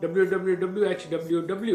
WWWHWW,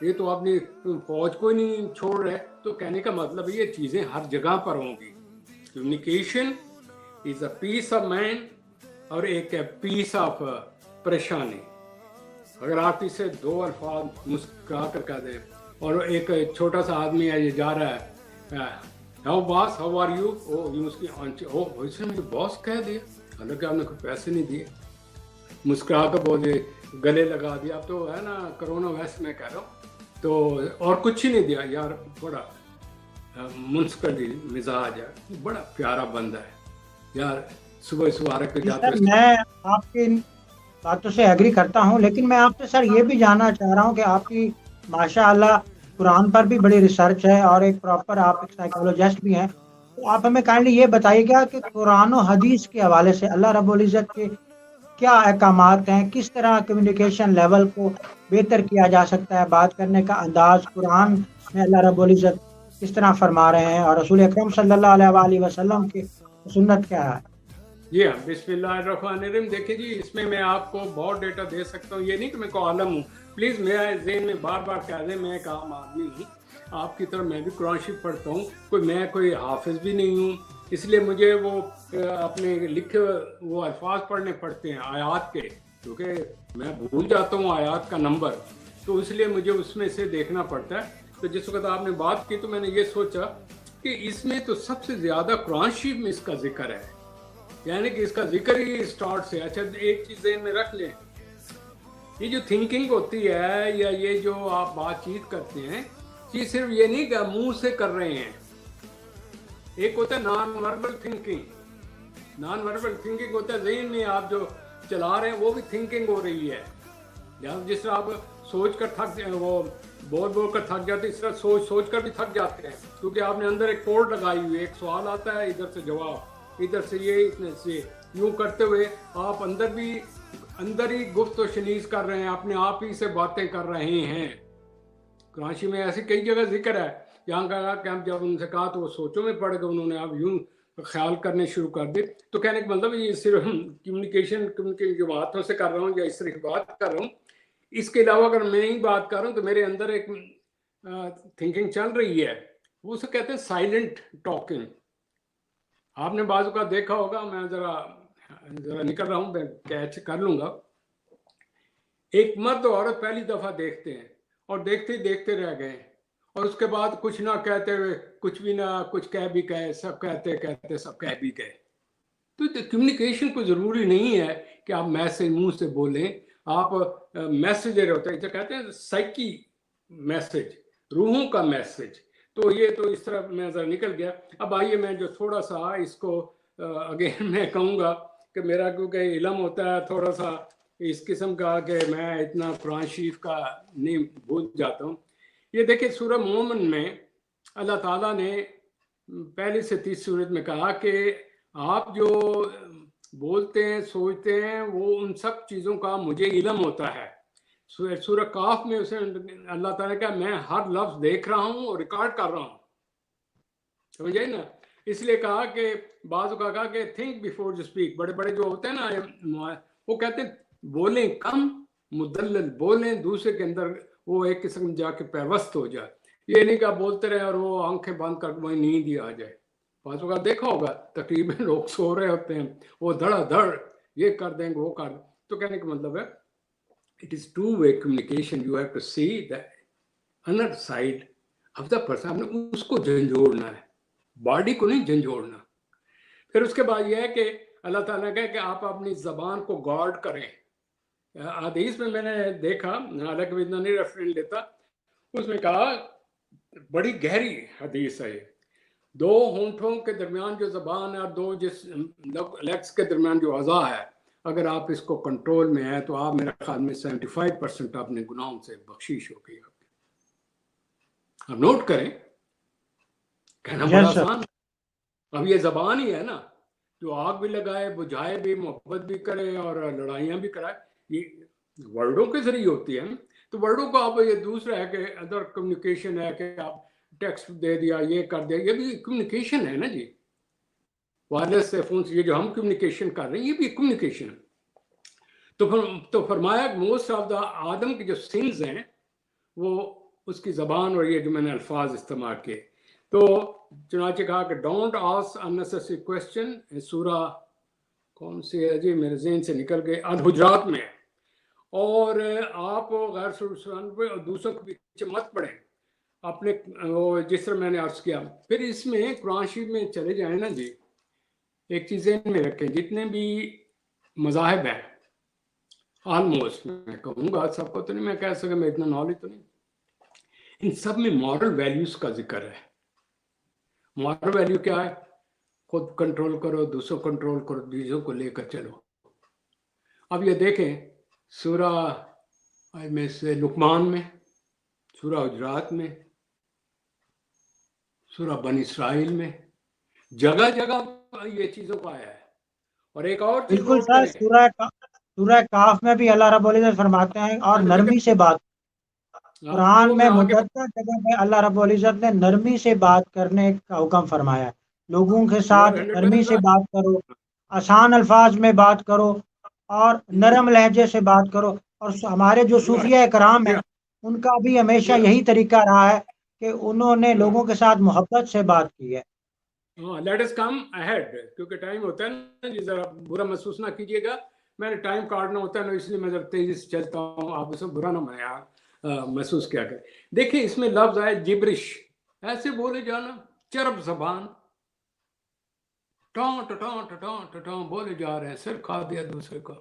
یہ تو اپنی فوج کو نہیں چھوڑ رہے. تو کہنے کا مطلب ہے یہ چیزیں ہر جگہ پر ہوں گی. Communication is a peace of mind اور ایک ہے پیس آف پریشانی. اگر آپ اسے دو الفاظ مسکرا کر کہہ دیں, اور ایک چھوٹا سا آدمی ہے یہ جا رہا ہے, how boss how are you, اس کی اس نے مجھے باس کہہ دیا, حالانکہ آپ نے کوئی پیسے نہیں دیے. مسکرا کر بولے, گلے لگا دیا. اب تو ہے نا کرونا وائرس میں کہہ رہا ہوں, تو اور کچھ ہی نہیں دیا. یار بڑا منسکل مزاج ہے, بڑا پیارا بندہ ہے یار. صبح صبح رکھ کے جاتے سر میں آپ کی باتوں سے ایگری کرتا ہوں, لیکن میں آپ سے سر یہ بھی جاننا چاہ رہا ہوں کہ آپ کی ماشاء اللہ قرآن پر بھی بڑی ریسرچ ہے اور ایک پراپر آپ ایک سائیکولوجسٹ بھی ہیں. تو آپ ہمیں کائنڈلی یہ بتائیے گا کہ قرآن و حدیث کے حوالے سے اللہ رب العزت کے کیا احکامات ہیں, کس طرح کمیونیکیشن لیول کو بہتر کیا جا سکتا ہے, بات کرنے کا انداز قرآن میں اللہ رب العزت کس طرح فرما رہے ہیں, اور رسول اکرم صلی اللہ علیہ وآلہ وسلم کی سنت کیا ہے. جی ہاں, بسم اللہ الرحمن الرحیم. دیکھیں جی, اس میں میں آپ کو بہت ڈیٹا دے سکتا ہوں. یہ نہیں کہ میں کو عالم ہوں, پلیز میرا ذہن میں بار بار کہہ دیں میں ایک عام آدمی ہوں. آپ کی طرح میں بھی قرآن شریف پڑھتا ہوں, میں کوئی حافظ بھی نہیں ہوں. اس لیے مجھے وہ اپنے لکھے وہ الفاظ پڑھنے پڑتے ہیں آیات کے, کیونکہ میں بھول جاتا ہوں آیات کا نمبر, تو اس لیے مجھے اس میں سے دیکھنا پڑتا ہے. تو جس وقت آپ نے بات کی تو میں نے یہ سوچا کہ اس میں تو سب سے زیادہ قرآن شریف میں اس کا ذکر ہے, یعنی کہ اس کا ذکر ہی اسٹارٹ سے. اچھا ایک چیز ذہن میں رکھ لیں, یہ جو تھنکنگ ہوتی ہے یا یہ جو آپ بات چیت کرتے ہیں, یہ صرف یہ نہیں کہ منہ سے کر رہے ہیں. ایک ہوتا ہے non verbal thinking. Non verbal thinking ہوتا ہے ذہن میں آپ جو چلا رہے ہیں وہ بھی تھنکنگ ہو رہی ہے. جس طرح آپ سوچ کر تھک وہ بول کر تھک جاتے ہیں, اس طرح سوچ کر بھی تھک جاتے ہیں, کیونکہ آپ نے اندر ایک کوڈ لگائی ہوئی ہے. ایک سوال آتا ہے, ادھر سے جواب, ادھر سے یہ, اتنے سے یوں کرتے ہوئے آپ اندر ہی گفت و شنیز کر رہے ہیں, اپنے آپ ہی سے باتیں کر رہے ہیں. کراچی میں ایسی کئی جگہ ذکر ہے جہاں کہا کہ ہم جب ان سے کہا تو وہ سوچوں میں پڑ گئے, انہوں نے اب یوں خیال کرنے شروع کر دی. تو کہنے کا مطلب یہ صرف کمیونیکیشن جو باتوں سے کر رہا ہوں یا اس طرح کی بات کر رہا ہوں, اس کے علاوہ اگر میں نہیں بات کر رہا ہوں تو میرے اندر ایک تھنکنگ چل رہی ہے, وہ اسے کہتے ہیں سائلنٹ ٹاکنگ. آپ نے بعض کا دیکھا ہوگا, میں ذرا نکل رہا ہوں, میں کیچ کر لوں گا. ایک مرد اور عورت پہلی دفعہ دیکھتے ہیں اور دیکھتے ہی دیکھتے رہ گئے, اور اس کے بعد کچھ نہ کہتے ہوئے کچھ بھی نہ کچھ کہہ بھی گئے, سب کہتے کہتے سب کہہ بھی گئے. تو کمیونیکیشن کو ضروری نہیں ہے کہ آپ میسج منہ سے بولیں, آپ میسیجر ہوتے ہیں, جو کہتے ہیں سائیکی میسج, روحوں کا میسج. تو یہ تو اس طرح میں ذرا نکل گیا. اب آئیے میں جو تھوڑا سا اس کو اگین میں کہوں گا کہ میرا کیونکہ علم ہوتا ہے تھوڑا سا اس قسم کا کہ میں اتنا قرآن شریف کا نہیں بھول جاتا ہوں. یہ دیکھیں سورہ مومن میں اللہ تعالیٰ نے پہلی سے 30 سورت میں کہا کہ آپ جو بولتے ہیں سوچتے ہیں وہ ان سب چیزوں کا مجھے علم ہوتا ہے. سورہ کاف میں اسے اللہ تعالیٰ نے کہا میں ہر لفظ دیکھ رہا ہوں اور ریکارڈ کر رہا ہوں. سمجھے نا, اس لیے کہا کہ بعض کا کہا کہ تھنک بیفور یو اسپیک. بڑے بڑے جو ہوتے ہیں نا وہ کہتے ہیں بولیں کم, مدلل بولیں, دوسرے کے اندر وہ ایک قسم جا کے پیوست ہو جائے. یہ نہیں کہ آپ بولتے رہے اور وہ آنکھیں بند کر وہیں نیند ہی آ جائے. بعض کا دیکھا ہوگا تقریباً لوگ سو رہے ہوتے ہیں, وہ دھڑا دھڑ یہ کر دیں گے وہ کر. تو کہنے کا مطلب ہے it is two-way communication. You have to see the other side of the person. آپ نے اس کو جھنجھوڑنا ہے, باڈی کو نہیں جھنجھوڑنا. پھر اس کے بعد یہ ہے کہ اللہ تعالیٰ نے کہا کہ آپ اپنی زبان کو گارڈ کریں. حدیث میں نے دیکھا, حالانکہ میں اتنا نہیں ریفرنس لیتا, اس میں کہا بڑی گہری حدیث ہے, دو ہونٹوں کے درمیان جو زبان ہے اور دو جس لیگس کے درمیان جو اعضاء ہے, اگر آپ اس کو کنٹرول میں ہے تو آپ میرے خیال میں 75% اپنے گناہوں سے بخشش ہو گئی. آپ نوٹ کریں, کہنا بڑا آسان. اب یہ زبان ہی ہے نا جو آگ بھی لگائے, بجھائے بھی, محبت بھی کرے اور لڑائیاں بھی کرائے. یہ ورڈوں کے ذریعے ہوتی ہے. تو ورڈوں کو آپ یہ دوسرا ہے کہ ادر کمیونیکیشن ہے کہ آپ ٹیکسٹ دے دیا, یہ کر دیا, یہ بھی کمیونیکیشن ہے نا جی. وائرلیس سے فون سے یہ جو ہم کمیونیکیشن کر رہے ہیں یہ بھی کمیونیکیشن ہے. تو فرمایا موسٹ آف دا آدم کے جو سنز ہیں وہ اس کی زبان اور یہ جو میں نے الفاظ استعمال کیے. تو چنانچہ کہا کہ ڈونٹ آسک unnecessary question. سورہ کون سی ہے جی میرے ذہن سے نکل گئے, الحجرات میں. اور آپ غیر سلسلان پہ اور دوسروں کے پیچھے مت پڑیں اپنے, جس طرح میں نے عرض کیا. پھر اس میں قرآن شریف میں چلے جائیں نا جی, ایک چیز ذہن میں رکھیں, جتنے بھی مذاہب ہیں آلموسٹ, میں کہوں گا سب کو تو نہیں میں کہہ سکا, میں اتنا نالج تو نہیں, ان سب میں مورل ویلیوز کا ذکر ہے. مورل ویلیو کیا ہے؟ خود کنٹرول کرو, دوسروں کنٹرول کرو, دوسروں کو لے کر چلو. اب یہ دیکھیں سورہ میں سے لقمان میں, سورہ حجرات میں, سورہ بنی اسرائیل میں, جگہ جگہ یہ چیزوں کا آیا ہے. اور ایک اور چیز بالکل نوٹ سر, کریں, سورہ کاف میں بھی اللہ رب العزت فرماتے ہیں اور نرمی سے بات. قرآن میں متعدد جگہ میں اللہ رب العزت نے نرمی سے بات کرنے کا حکم فرمایا ہے. لوگوں کے ساتھ نرمی سے بات کرو, آسان الفاظ میں بات کرو اور نرم لہجے سے بات کرو. اور ہمارے جو صوفیہ کرام ہیں ان کا بھی ہمیشہ یہی طریقہ رہا ہے کہ انہوں نے لوگوں کے ساتھ محبت سے بات کی ہے. لیٹ اس کم اہیڈ, کیونکہ ٹائم ہوتا ہے نا جی, ذرا برا محسوس نہ کیجیے گا, میں نے ٹائم کاٹنا ہوتا ہے نا, اس لیے میں ذرا تیزی سے چلتا ہوں, آپ اسے برا نہ محسوس کیا کریں. دیکھیں اس میں لفظ آئے جبرش, ایسے بولے جانا, چرب زبان, ٹان ٹٹان ٹٹان ٹٹان بولے جا رہے ہیں, سر کھا دیا دوسرے کو.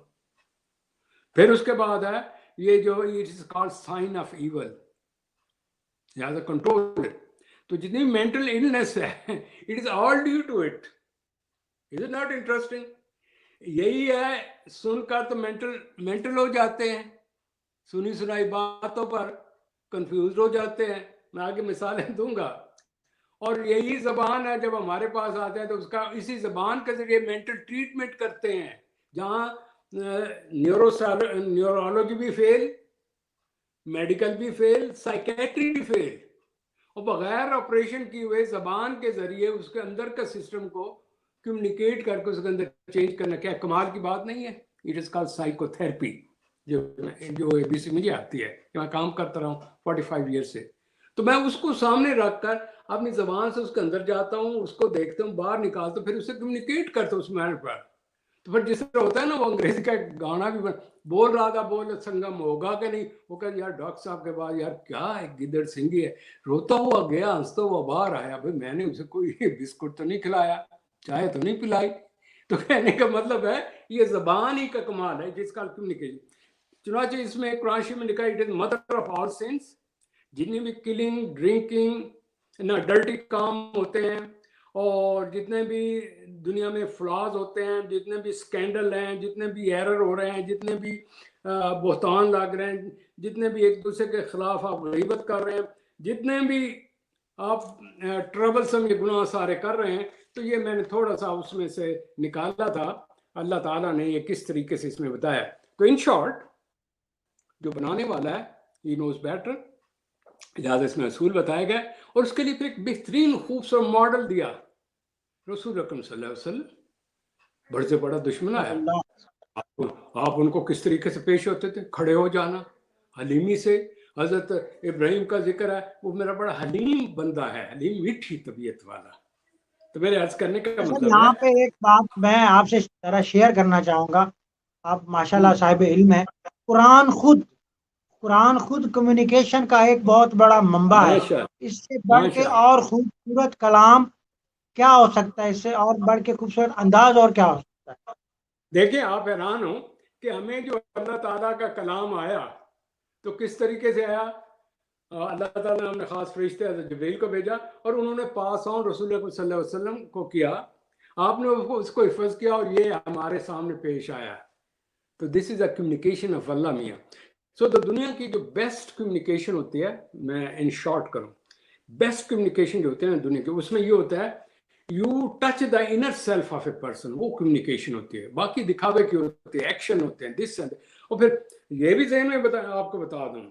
پھر اس کے بعد ہے یہ جو it is called sign of evil, لہٰذا کنٹرول. تو جتنی مینٹل النس ہے it is all due to it. Is it not interesting? یہی ہے, سن کر تو مینٹل ہو جاتے ہیں, سنی سنائی باتوں پر کنفیوز ہو جاتے ہیں. میں آگے مثالیں دوں گا. اور یہی زبان ہے جب ہمارے پاس آتے ہیں تو اس کا اسی زبان کے ذریعے مینٹل ٹریٹمنٹ کرتے ہیں, جہاں نیورولوجی بھی فیل, میڈیکل بھی فیل, سائیکیٹری بھی فیل, اور بغیر آپریشن کی ہوئے زبان کے ذریعے اس کے اندر کا سسٹم کو کمیونیکیٹ کر کے اس کے اندر چینج کرنا, کیا کمال کی بات نہیں ہے؟ It is called psycho therapy, جو ABC مجھے آتی ہے کہ میں کام کرتا رہا ہوں 45 ایئر سے. تو میں اس کو سامنے رکھ کر اپنی زبان سے اس کے اندر جاتا ہوں, اس کو دیکھتا ہوں, باہر نکالتا ہوں, پھر اسے کمیونیکیٹ کرتا ہوں اس میٹر پر. تو پھر جس طرح ہوتا ہے نا, وہ انگریزی کا گانا بھی بول رہا تھا, بول سنگم ہوگا کہ نہیں, وہ کہتے یار ڈاکٹر صاحب کے بعد یار کیا ایک گدڑ سنگھی ہے, روتا ہوا گیا, ہنستا ہوا باہر آیا, بھائی میں نے اسے کوئی بسکٹ تو نہیں کھلایا, چائے تو نہیں پلائی. تو کہنے کا مطلب ہے یہ زبان ہی کا کمال ہے جس کا کمیونیکیشن. چنانچہ اس میں قرآن شریف میں لکھا ہے it is mother of all since. جتنی بھی کلنگ, ڈرنکنگ, ڈرٹی کام ہوتے ہیں, اور جتنے بھی دنیا میں فلاز ہوتے ہیں, جتنے بھی سکینڈل ہیں, جتنے بھی ایرر ہو رہے ہیں, جتنے بھی بہتان لگ رہے ہیں, جتنے بھی ایک دوسرے کے خلاف آپ غیبت کر رہے ہیں, جتنے بھی آپ ٹربل سم یہ گناہ سارے کر رہے ہیں, تو یہ میں نے تھوڑا سا اس میں سے نکالا تھا. اللہ تعالیٰ نے یہ کس طریقے سے اس میں بتایا. تو ان شارٹ جو بنانے والا ہے ہی نوز بیٹر, لہٰذا اس میں اصول بتائے گئے, اور اس کے لیے پھر ایک بہترین خوبصورت ماڈل دیا. رسول اکرم صلی اللہ علیہ وسلم بڑے سے بڑا دشمن آیا, آپ ان کو کس طریقے سے پیش ہوتے تھے, کھڑے ہو جانا حلیمی سے. حضرت ابراہیم کا ذکر ہے, وہ میرا بڑا حلیم بندہ ہے, حلیم میٹھی طبیعت والا. تو میرے عرض کرنے کا مطلب یہاں پہ ایک بات میں آپ سے ذرا شیئر کرنا چاہوں گا, آپ ماشاءاللہ صاحب علم ہیں. قرآن خود کمیونیکیشن کا ایک بہت بڑا منبع ہے. اس سے بڑھ کے اور خوبصورت کلام کیا ہو سکتا ہے, اس سے اور بڑھ کے خوبصورت انداز اور کیا ہو سکتا ہے؟ دیکھیں آپ حیران ہو کہ ہمیں جو اللہ تعالیٰ کا کلام آیا تو کس طریقے سے آیا. اللہ تعالیٰ نے ہم نے خاص فرشتے حضرت جبریل کو بھیجا, اور انہوں نے پاس آن رسول اللہ صلی اللہ علیہ وسلم کو کیا, آپ نے اس کو حفظ کیا, اور یہ ہمارے سامنے پیش آیا. تو دس از اے کمیونیکیشن آف اللہ میاں. سو تو دنیا کی جو بیسٹ کمیونیکیشن ہوتی ہے, میں ان شارٹ کروں, بیسٹ کمیونیکیشن جو ہوتے ہیں دنیا کے, اس میں یہ ہوتا ہے you touch the inner self of a person, وہ کمیونیکیشن ہوتی ہے. باقی دکھاوے کی ہوتی ہے, ایکشن ہوتے ہیں, دس اینڈ. اور پھر یہ بھی ذہن میں آپ کو بتا دوں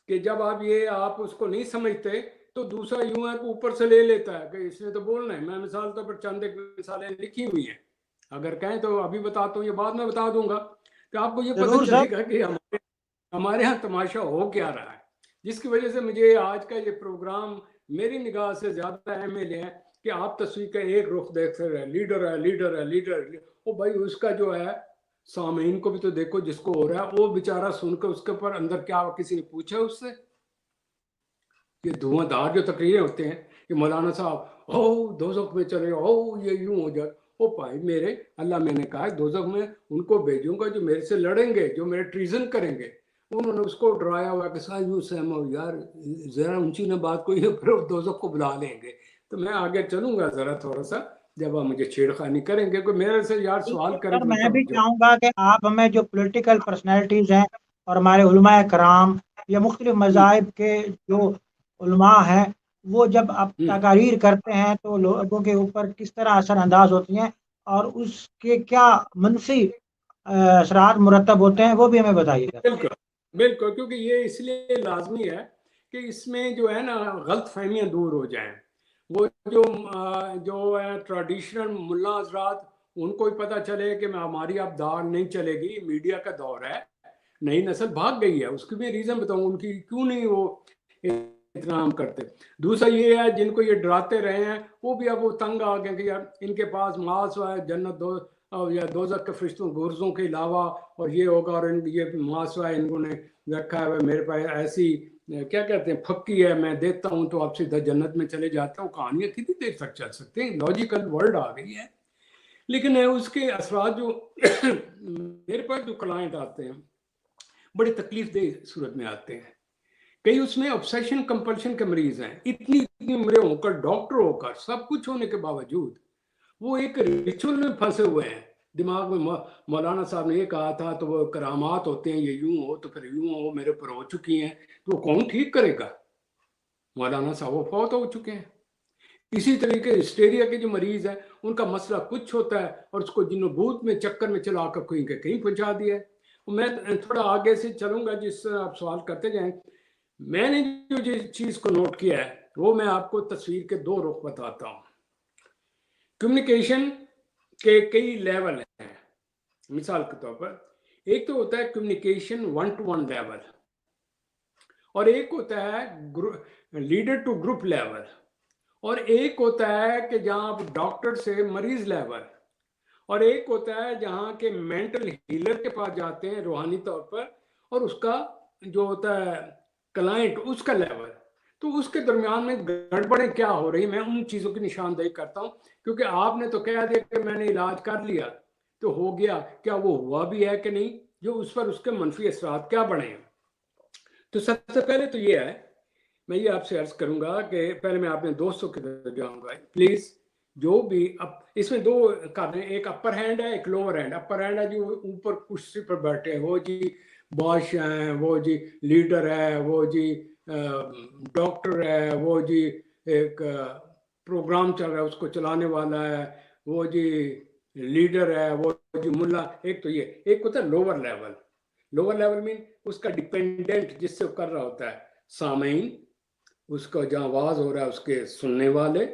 کہ جب آپ اس کو نہیں سمجھتے تو دوسرا یوں ہے کہ اوپر سے لے لیتا ہے کہ اس نے تو بولنا ہے. میں مثال طور پر چند ایک مثالیں لکھی ہوئی ہیں, اگر کہیں تو ابھی بتاتا ہوں, یہ بعد میں بتا دوں گا کہ آپ کو یہ پتہ چلے گا کہ ہمارے ہاں تماشا ہو کیا رہا ہے. جس کی وجہ سے مجھے آج کا یہ پروگرام میری نگاہ سے زیادہ اہم ہے کہ آپ تصویر کا ایک رخ دیکھ سکتے ہیں، لیڈر ہے لیڈر ہے لیڈر ہے، وہ بھائی اس کا جو ہے سامعین کو بھی تو دیکھو جس کو ہو رہا ہے، وہ بیچارہ سن کے اس کے اوپر اندر کیا کسی نے پوچھا اس سے؟ یہ دھواں دھار جو تقریریں ہوتے ہیں کہ مولانا صاحب دوزخ میں چلے یہ یوں ہو جائے، او بھائی میرے، اللہ میں نے کہا دوزخ میں ان کو بھیجوں گا جو میرے سے لڑیں گے، جو میرے ٹریزن کریں گے۔ انہوں نے اس کو ڈرایا ہوا کہ صاحب یوں سہما ہو یار، ذرا اونچی نہ بات کوئی ہے، پھر دوزخ کو بلا لیں گے۔ تو میں آگے چلوں گا ذرا تھوڑا سا، جب آپ مجھے چھیڑخانی کریں گے، کوئی میرے سے یار سوال کرے سر تو میں تب بھی جو چاہوں گا کہ آپ ہمیں جو پولیٹیکل پرسنالٹیز ہیں اور ہمارے علماء کرام یا مختلف مذاہب کے جو علماء ہیں، وہ جب آپ تقاریر کرتے ہیں تو لوگوں کے اوپر کس طرح اثر انداز ہوتی ہیں اور اس کے کیا منفی اثرات مرتب ہوتے ہیں، وہ بھی ہمیں بتائیے گا۔ بالکل بالکل، کیونکہ یہ اس لیے لازمی ہے کہ اس میں جو ہے نا غلط فہمیاں دور ہو جائیں۔ وہ جو ہے ٹریڈیشنل ملا حضرات، ان کو ہی پتہ چلے کہ ہماری اب دار نہیں چلے گی، میڈیا کا دور ہے، نئی نسل بھاگ گئی ہے، اس کی بھی ریزن بتاؤں ان کی کیوں نہیں وہ اتنا ہم کرتے۔ دوسرا یہ ہے جن کو یہ ڈراتے رہے ہیں وہ بھی اب وہ تنگ آ گئے کہ یار ان کے پاس ماس ہے جنت دو یا دوزخ کے فرشتوں گرزوں کے علاوہ، اور یہ ہوگا، اور یہ ماسوا انہوں نے رکھا ہے، میرے پاس ایسی کیا کہتے ہیں پھکی ہے، میں دیتا ہوں تو آپ سیدھا جنت میں چلے جاتے ہوں۔ کہانیاں کتنی دیر تک چل سکتے ہیں، لاجیکل ورلڈ آ گئی ہے۔ لیکن اس کے اثرات جو میرے پاس جو کلائنٹ آتے ہیں بڑی تکلیف دہ صورت میں آتے ہیں۔ کئی اس میں obsession compulsion کے مریض ہیں، اتنی عمریں ہو کر، ڈاکٹر ہو کر، سب کچھ ہونے کے باوجود وہ ایک ریچول میں پھنسے ہوئے ہیں۔ دماغ میں مولانا صاحب نے یہ کہا تھا تو وہ کرامات ہوتے ہیں، یہ یوں ہو تو پھر یوں ہو، میرے اوپر ہو چکی ہیں، تو وہ کون ٹھیک کرے گا؟ مولانا صاحب وہ فوت ہو چکے ہیں۔ اسی طریقے ہسٹیریا کے جو مریض ہیں ان کا مسئلہ کچھ ہوتا ہے اور اس کو جن بوت میں چکر میں چلا کر کہیں پہنچا دیا ہے۔ میں تھوڑا آگے سے چلوں گا جس سے آپ سوال کرتے جائیں۔ میں نے جو چیز کو نوٹ کیا ہے وہ میں آپ کو تصویر کے دو رخ بتاتا ہوں۔ کمیونیکیشن کے کئی لیول ہیں۔ مثال کے طور پر ایک تو ہوتا ہے کمیونیکیشن 1 to 1 لیول، اور ایک ہوتا ہے لیڈر ٹو گروپ لیول، اور ایک ہوتا ہے کہ جہاں آپ ڈاکٹر سے مریض لیول، اور ایک ہوتا ہے جہاں کے مینٹل ہیلر کے پاس جاتے ہیں روحانی طور پر، اور اس کا جو ہوتا ہے کلائنٹ اس کا لیول۔ تو اس کے درمیان میں گڑبڑیں کیا ہو رہی، میں ان چیزوں کی نشاندہی کرتا ہوں، کیونکہ آپ نے تو کہہ دیا کہ میں نے علاج کر لیا تو ہو گیا، کیا وہ ہوا بھی ہے کہ نہیں، جو اس پر اس کے منفی اثرات کیا بڑھے ہیں۔ تو سب سے پہلے تو یہ ہے، میں یہ آپ سے عرض کروں گا کہ پہلے میں اپنے دوستوں کی طرف جاؤں گا، پلیز جو بھی اس میں دو کر رہے ہیں، ایک اپر ہینڈ ہے ایک لوور ہینڈ۔ اپر ہینڈ ہے جو اوپر کرسی پر بیٹھے ہیں، وہ جی بادشاہ ہیں، وہ جی لیڈر ہے، وہ جی ڈاکٹر ہے، وہ جی ایک پروگرام چل رہا ہے اس کو چلانے والا ہے، وہ جی لیڈر ہے، وہ جی ملا۔ ایک تو یہ ایک ہوتا ہے لوور لیول۔ لوور لیول میں اس کا ڈیپینڈنٹ جس سے کر رہا ہوتا ہے سامعین، اس کا جہاں آواز ہو رہا ہے اس کے سننے والے،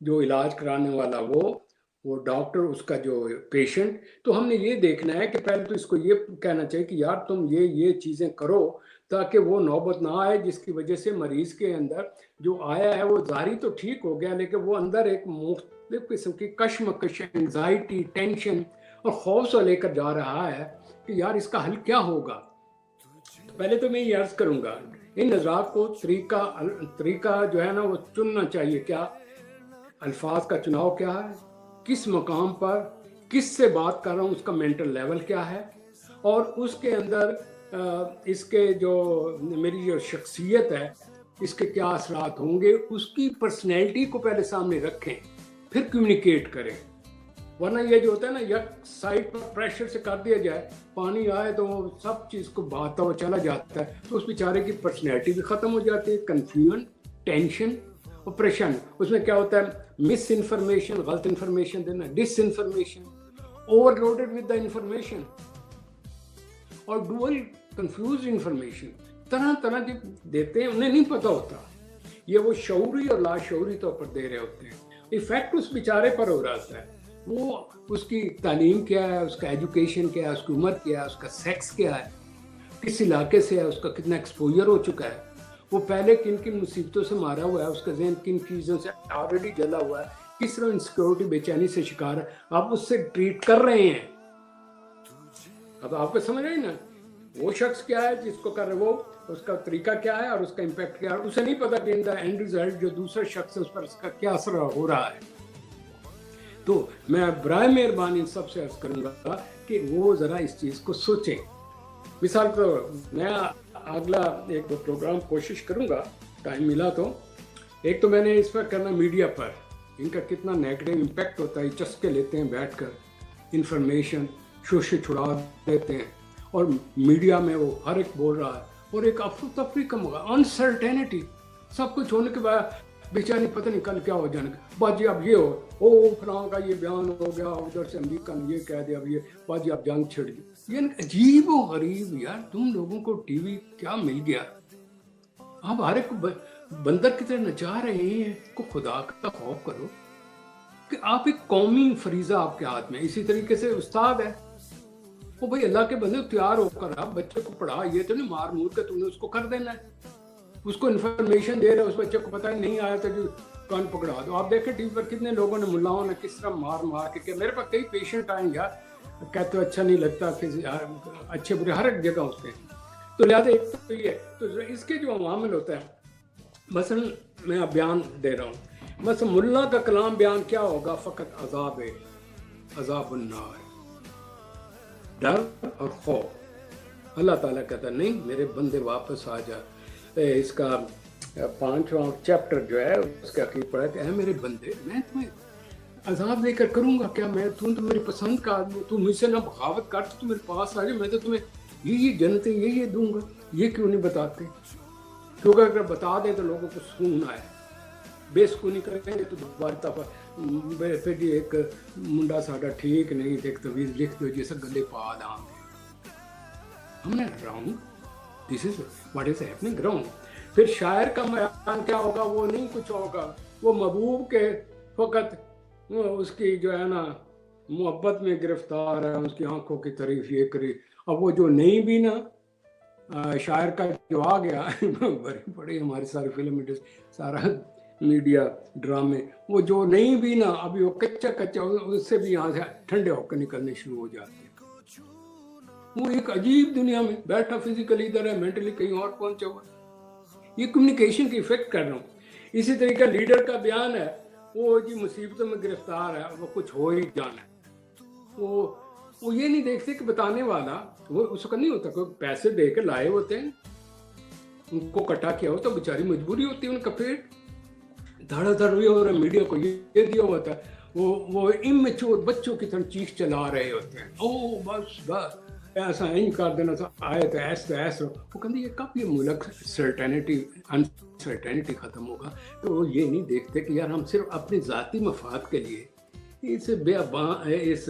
جو علاج کرانے والا وہ ڈاکٹر، اس کا جو پیشنٹ۔ تو ہم نے یہ دیکھنا ہے کہ پہلے تو اس کو یہ کہنا چاہیے کہ یار تم یہ چیزیں کرو تاکہ وہ نوبت نہ آئے جس کی وجہ سے مریض کے اندر جو آیا ہے وہ ظاہری تو ٹھیک ہو گیا، لیکن وہ اندر ایک مختلف قسم کی کشمکش، انزائٹی، ٹینشن اور خوف سے لے کر جا رہا ہے کہ یار اس کا حل کیا ہوگا۔ پہلے تو میں یہ عرض کروں گا ان حضرات کو طریقہ جو ہے نا وہ چننا چاہیے، کیا الفاظ کا چناؤ کیا ہے، کس مقام پر کس سے بات کر رہا ہوں، اس کا مینٹل لیول کیا ہے، اور اس کے اندر اس کے جو میری جو شخصیت ہے اس کے کیا اثرات ہوں گے، اس کی پرسنالٹی کو پہلے سامنے رکھیں، پھر کمیونیکیٹ کریں۔ ورنہ یہ جو ہوتا ہے نا یک سائڈ پر پریشر سے کر دیا جائے، پانی آئے تو وہ سب چیز کو بہاتا ہوا چلا جاتا ہے، تو اس بیچارے کی پرسنالٹی بھی ختم ہو جاتی ہے۔ کنفیوژن، ٹینشن، اپریشن، اس میں کیا ہوتا ہے مس انفارمیشن، غلط انفارمیشن دینا، disinformation, overloaded with the information, اور ڈوئل کنفیوز انفارمیشن، طرح طرح کی دیتے ہیں، انہیں نہیں پتہ ہوتا، یہ وہ شعوری اور لاشعوری طور پر دے رہے ہوتے ہیں۔ ایفیکٹ اس بیچارے پر ہو رہا ہے، وہ اس کی تعلیم کیا ہے، اس کا ایجوکیشن کیا ہے، اس کی عمر کیا ہے، اس کا سیکس کیا ہے، کس علاقے سے ہے، اس کا کتنا ایکسپوجر ہو چکا ہے، وہ پہلے کن کن مصیبتوں سے مارا ہوا ہے, اس کا ذہن کن چیزوں سے آلریڈی جلا ہوا ہے, کس طرح انسیکیورٹی بے چینی سے شکار ہے, آپ اس سے ٹریٹ کر رہے ہیں. اب آپ کو سمجھ رہے ہیں نا, وہ شخص کیا ہے جس کو کر رہے, وہ اس کا طریقہ کیا ہے اور اس کا امپیکٹ کیا ہے, اسے نہیں پتا کہ ان دا اینڈ ریزلٹ جو دوسرا شخص ہے اس پر اس کا کیا اثر ہو رہا ہے. تو میں برائے مہربانی سب سے عرض کروں گا کہ وہ ذرا اس چیز کو سوچیں. مثال تو میں اگلا ایک دو پروگرام کوشش کروں گا ٹائم ملا تو. ایک تو میں نے اس پر کرنا میڈیا پر, ان کا کتنا نیگیٹو امپیکٹ ہوتا ہے, چسکے لیتے ہیں بیٹھ کر, انفارمیشن شوشے چھڑا دیتے ہیں, اور میڈیا میں وہ ہر ایک بول رہا ہے, اور ایک افراتفری کا موقع, انسرٹینٹی, سب کچھ ہونے کے بعد بیچاری پتہ نہیں کل کیا ہو جانے کا. باجی اب یہ ہو فلاں کا یہ بیان ہو گیا, ادھر سے امریکہ نے یہ کہہ دیا, اب یہ باجی اب جنگ چھڑ گئی. یہ عجیب و غریب یار, تم لوگوں کو ٹی وی کیا مل گیا, آپ ہر ایک بندر کی طرح نچا رہے ہیں. کو خدا کا خوف کرو کہ آپ ایک قومی فریضہ آپ کے ہاتھ میں. اسی طریقے سے استاد ہے, وہ بھائی اللہ کے بندے تیار ہو کر آپ بچے کو پڑھا, یہ تو نہیں مار مور کے تم نے اس کو کر دینا ہے, اس کو انفارمیشن دے رہا ہے, اس بچے کو پتہ ہی نہیں آیا تو جو کان پکڑا دو. آپ دیکھیں ٹی وی پر کتنے لوگوں نے, ملاؤں نے کس طرح مار کے, میرے پاس کئی پیشنٹ آئیں گے کہتے اچھا نہیں لگتا, اچھے برے ہر ایک جگہ ہوتے ہیں. تو لہٰذا ایک تو یہ ہے, تو اس کے جو عوامل ہوتا ہے, مثلا میں اب بیان دے رہا ہوں, مثلا ملا کا کلام بیان کیا ہوگا, فقط عذاب ہے, عذاب النار, ڈر اور خوف. اللہ تعالیٰ کہتا نہیں میرے بندے واپس آ جا. اس کا 5واں چیپٹر جو ہے اس کا عقید پڑھا کہ اے میرے بندے, میں تمہیں عذاب دے کر کروں گا کیا, میں تو میری پسند کا آدمی, تو مجھ سے نہ بغاوت کر, تو میرے پاس آ جائے, میں تو تمہیں یہ جنتیں یہ دوں گا. یہ کیوں نہیں بتاتے, کیونکہ اگر بتا دیں تو لوگوں کو سکون آئے. بے سکونی کریں گے تو دوبارہ دفعہ پھر جی ایک منڈا ساڈا ٹھیک نہیں, ایک تویز لکھ دو جیسا گلے پا داں گے. ہم نے wrong, this is what is happening wrong. پھر شاعر کا بیان کیا ہوگا, وہ نہیں کچھ ہوگا, وہ محبوب کے فقط اس کی جو ہے نا محبت میں گرفتار ہے, اس کی آنکھوں کی تعریف یہ کری. اب وہ جو نہیں بھی نا شاعر کا جو آ گیا, بڑی بڑی ہماری ساری فلم سارا میڈیا ڈرامے, وہ جو نہیں بھی نا ابھی وہ کچا اس سے بھی یہاں سے ٹھنڈے ہو کر نکلنے شروع ہو جاتے ہیں. وہ ایک عجیب دنیا میں بیٹھا, فزیکلی ادھر ہے, مینٹلی کہیں اور پہنچا ہوا. یہ کمیونیکیشن کی افیکٹ کر رہا ہوں. اسی طریقہ لیڈر کا بیان ہے, وہ جی مصیبتوں میں گرفتار ہے, وہ کچھ ہو ہی جانا ہے. وہ یہ نہیں دیکھتے کہ بتانے والا وہ اس کا نہیں ہوتا, کوئی پیسے دے کے لائے ہوتے ہیں, ان کو کٹا کیا ہو تو بیچاری مجبوری ہوتی ہے ان کا پیٹ دھڑا دھڑ ہوئی, اور میڈیا کو یہ دیا ہوتا ہے, وہ امیچور بچوں کی طرح چیخ چلا رہے ہوتے ہیں, او بس ایسا نہیں کر دینا تھا, آئے تو ایسا. وہ کہتے یہ کب یہ ملک انسرٹینٹی ختم ہوگا. تو وہ یہ نہیں دیکھتے کہ یار ہم صرف اپنے ذاتی مفاد کے لیے اس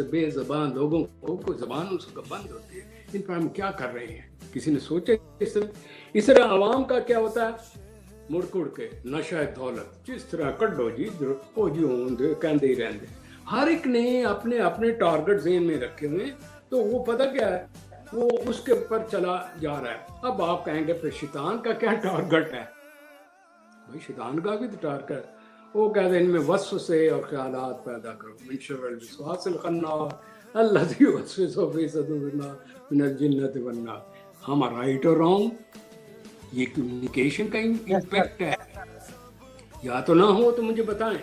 بے زبان لوگوں کو زبان اس کا بند ہوتی ہے, ان پر ہم کیا کر رہے ہیں. کسی نے سوچا اس طرح عوام کا کیا ہوتا ہے, مڑ کڑ کے نشہ دولت, جس طرح کڈو جی وہ جی ہوندے کہندے ہی رہندے. ہر ایک نے اپنے اپنے ٹارگٹ ذہن میں رکھے ہوئے, تو وہ پتہ کیا ہے, وہ اس کے اوپر چلا جا رہا ہے. اب آپ کہیں گے پھر شیطان کا کیا ٹارگٹ ہے؟ بھائی شیطان کا بھی تو ٹارگٹ ہے. وہ کہتے ہیں ان میں وسوسے اور خیالات پیدا کرو, من شر الوسواس الخناس الذی یوسوس فی صدور الناس من الجنۃ والناس. ہم رائٹ اور رانگ, یہ کمیونیکیشن کا امپیکٹ ہے. یا تو نہ ہو تو مجھے بتائیں.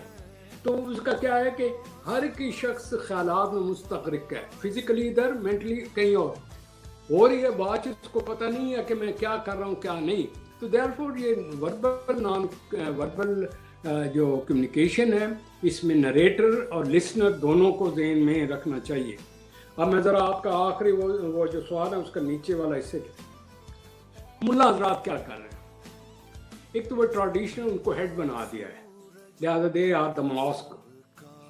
تو اس کا کیا ہے کہ ہر ایک شخص خیالات میں مستغرق ہے, فزیکلی ادھر, مینٹلی کہیں اور ہو رہی ہے بات, اس کو پتہ نہیں ہے کہ میں کیا کر رہا ہوں کیا نہیں. تو دیئرفور یہ وربل نان وربل جو کمیونیکیشن ہے, اس میں نریٹر اور لسنر دونوں کو ذہن میں رکھنا چاہیے. اب میں ذرا آپ کا آخری وہ جو سوال ہے اس کا نیچے والا حصے, ملا حضرات کیا کر رہے ہیں. ایک تو وہ ٹریڈیشنل ان کو ہیڈ بنا دیا ہے, لہٰذا دے آر دا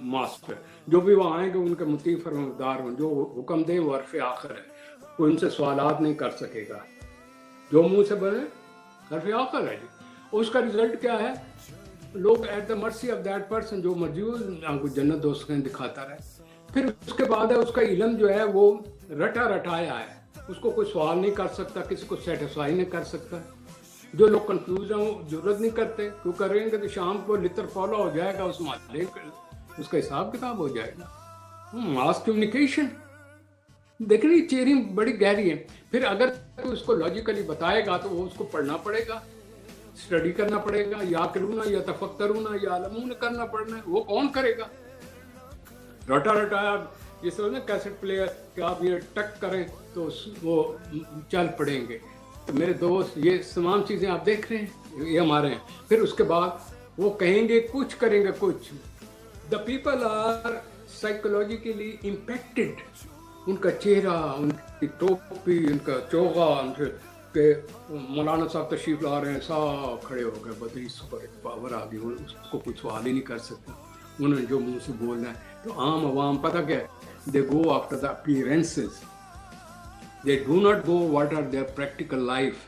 ماسٹر. جو بھی وہ آئیں گے ان کے مطیع فرمانبردار ہوں, جو حکم دیں وہ حرف آخر ہے, کوئی ان سے سوالات نہیں کر سکے گا, جو منہ سے بنے حرف آخر ہے جی. اس کا رزلٹ کیا ہے, لوگ at the mercy of that person, جو مرضی کو جنت دوست دکھاتا رہے. پھر اس کے بعد ہے اس کا علم جو ہے وہ رٹایا ہے, اس کو کوئی سوال نہیں کر سکتا, کسی کو سیٹسفائی نہیں کر سکتا. جو لوگ کنفیوز ہیں وہ ضرورت نہیں کرتے، کیوں کریں گے تو شام کو لتر پولا ہو جائے گا، اس محلے اس کا حساب کتاب ہو جائے گا. ماس کمیونیکیشن دیکھ رہی چیئرنگ بڑی گہری ہے. پھر اگر اس کو لاجیکلی بتائے گا تو وہ اس کو پڑھنا پڑے گا، اسٹڈی کرنا پڑے گا، یا کرنا یا تفکرنا یا علمون کرنا پڑنا ہے. وہ کون کرے گا؟ رٹا رٹایا جس طرح نا کیسٹ پلیئر کہ آپ یہ ٹک کریں تو وہ چل پڑیں گے. تو میرے دوست یہ تمام چیزیں آپ دیکھ رہے ہیں، یہ ہمارے ہیں. پھر اس کے بعد وہ کہیں گے کچھ، کریں گے کچھ. The people are psychologically impacted. ان کا چہرہ، ان کی ٹوپی، ان کا چوغا، ان کے کہ مولانا صاحب تشریف لا رہے ہیں، سب کھڑے ہو گئے، بدری سپر پاور آ گئی، اس کو کوئی سوال ہی نہیں کر سکتا، انہوں نے جو منہ سے بولنا ہے. تو عام عوام پتہ کیا ہے، they go after the appearances, they do not go what are their practical life.